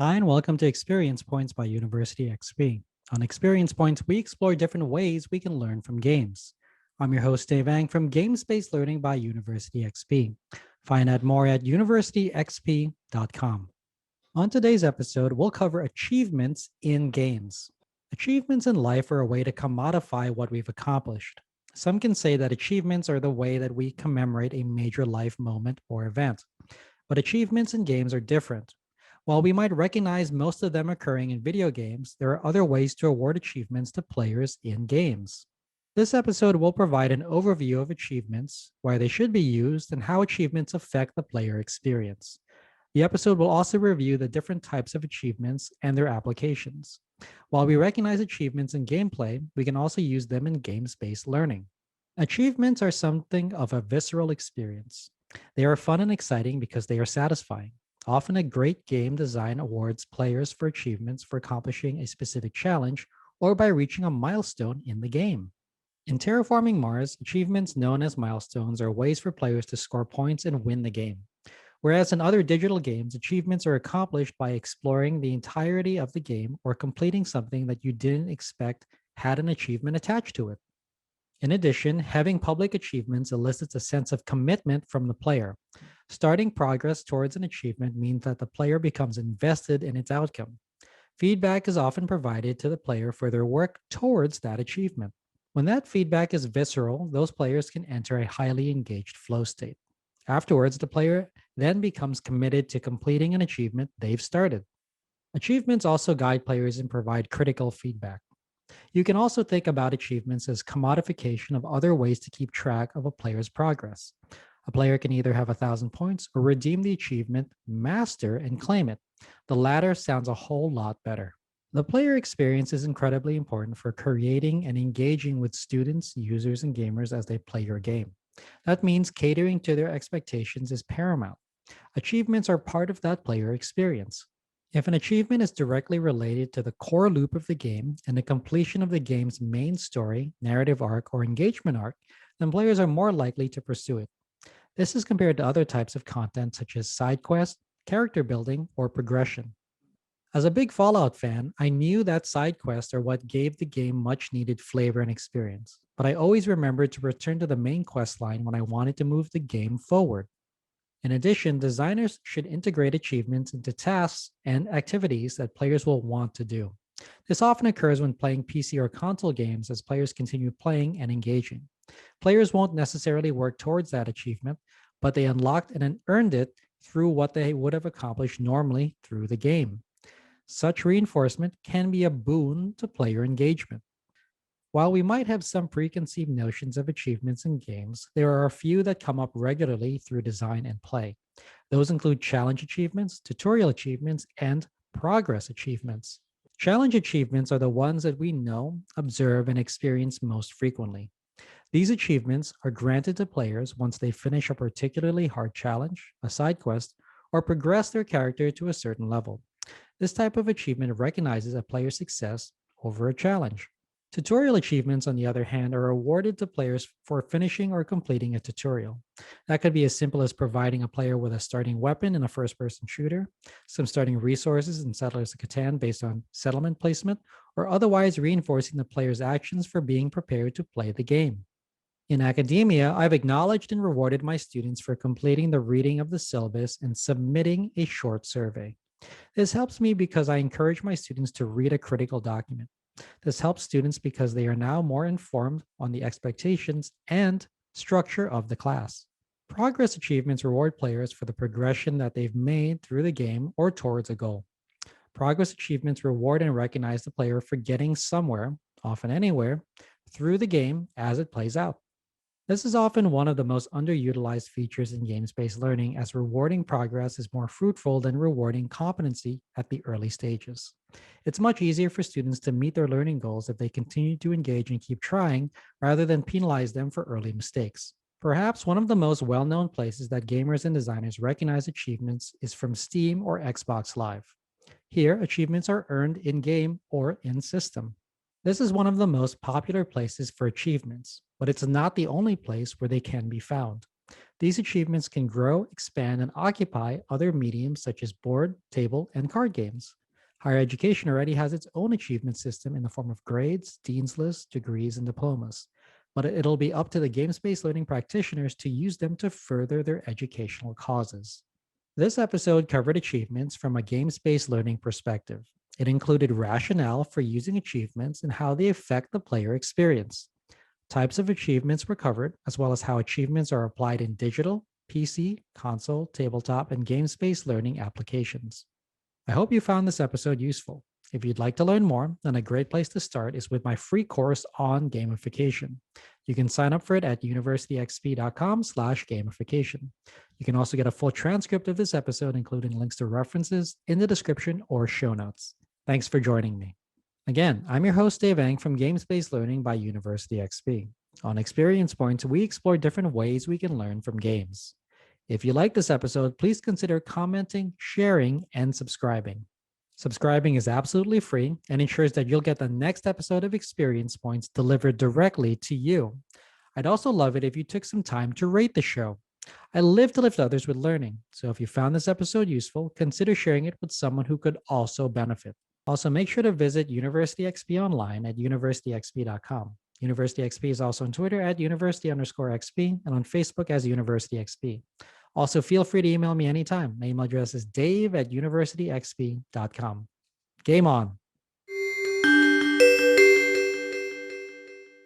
Hi, and welcome to Experience Points by University XP. On Experience Points, we explore different ways we can learn from games. I'm your host, Dave Ang from Games Based Learning by University XP. Find out more at universityxp.com. On today's episode, we'll cover achievements in games. Achievements in life are a way to commodify what we've accomplished. Some can say that achievements are the way that we commemorate a major life moment or event. But achievements in games are different. While we might recognize most of them occurring in video games, there are other ways to award achievements to players in games. This episode will provide an overview of achievements, why they should be used, and how achievements affect the player experience. The episode will also review the different types of achievements and their applications. While we recognize achievements in gameplay, we can also use them in games based learning. Achievements are something of a visceral experience. They are fun and exciting because they are satisfying. Often, a great game design awards players for achievements for accomplishing a specific challenge or by reaching a milestone in the game. In Terraforming Mars, achievements known as milestones are ways for players to score points and win the game. Whereas in other digital games, achievements are accomplished by exploring the entirety of the game or completing something that you didn't expect had an achievement attached to it. In addition, having public achievements elicits a sense of commitment from the player. Starting progress towards an achievement means that the player becomes invested in its outcome. Feedback is often provided to the player for their work towards that achievement. When that feedback is visceral, those players can enter a highly engaged flow state. Afterwards, the player then becomes committed to completing an achievement they've started. Achievements also guide players and provide critical feedback. You can also think about achievements as commodification of other ways to keep track of a player's progress. A player can either have 1,000 points or redeem the achievement, master, and claim it. The latter sounds a whole lot better. The player experience is incredibly important for creating and engaging with students, users, and gamers as they play your game. That means catering to their expectations is paramount. Achievements are part of that player experience. If an achievement is directly related to the core loop of the game and the completion of the game's main story, narrative arc, or engagement arc, then players are more likely to pursue it. This is compared to other types of content such as side quests, character building, or progression. As a big Fallout fan, I knew that side quests are what gave the game much needed flavor and experience, but I always remembered to return to the main quest line when I wanted to move the game forward. In addition, designers should integrate achievements into tasks and activities that players will want to do. This often occurs when playing PC or console games as players continue playing and engaging. Players won't necessarily work towards that achievement, but they unlocked and earned it through what they would have accomplished normally through the game. Such reinforcement can be a boon to player engagement. While we might have some preconceived notions of achievements in games, there are a few that come up regularly through design and play. Those include challenge achievements, tutorial achievements, and progress achievements. Challenge achievements are the ones that we know, observe, and experience most frequently. These achievements are granted to players once they finish a particularly hard challenge, a side quest, or progress their character to a certain level. This type of achievement recognizes a player's success over a challenge. Tutorial achievements, on the other hand, are awarded to players for finishing or completing a tutorial. That could be as simple as providing a player with a starting weapon in a first person shooter, some starting resources in Settlers of Catan based on settlement placement, or otherwise reinforcing the player's actions for being prepared to play the game. In academia, I've acknowledged and rewarded my students for completing the reading of the syllabus and submitting a short survey. This helps me because I encourage my students to read a critical document. This helps students because they are now more informed on the expectations and structure of the class. Progress achievements reward players for the progression that they've made through the game or towards a goal. Progress achievements reward and recognize the player for getting somewhere, often anywhere, through the game as it plays out. This is often one of the most underutilized features in games based learning, as rewarding progress is more fruitful than rewarding competency at the early stages. It's much easier for students to meet their learning goals if they continue to engage and keep trying rather than penalize them for early mistakes. Perhaps one of the most well known places that gamers and designers recognize achievements is from Steam or Xbox Live. Here, achievements are earned in game or in system. This is one of the most popular places for achievements, but it's not the only place where they can be found. These achievements can grow, expand, and occupy other mediums such as board, table, and card games. Higher education already has its own achievement system in the form of grades, dean's lists, degrees, and diplomas. But it'll be up to the games-based learning practitioners to use them to further their educational causes. This episode covered achievements from a games-based learning perspective. It included rationale for using achievements and how they affect the player experience. Types of achievements were covered, as well as how achievements are applied in digital, PC, console, tabletop, and games-based learning applications. I hope you found this episode useful. If you'd like to learn more, then a great place to start is with my free course on gamification. You can sign up for it at universityxp.com/gamification. You can also get a full transcript of this episode, including links to references in the description or show notes. Thanks for joining me. Again, I'm your host, Dave Ang from Games-Based Learning by University XP. On Experience Points, we explore different ways we can learn from games. If you like this episode, please consider commenting, sharing, and subscribing. Subscribing is absolutely free and ensures that you'll get the next episode of Experience Points delivered directly to you. I'd also love it if you took some time to rate the show. I live to lift others with learning, so if you found this episode useful, consider sharing it with someone who could also benefit. Also, make sure to visit University XP online at universityxp.com. University XP is also on Twitter at university_XP and on Facebook as University XP. Also, feel free to email me anytime. My email address is dave@universityxp.com. Game on.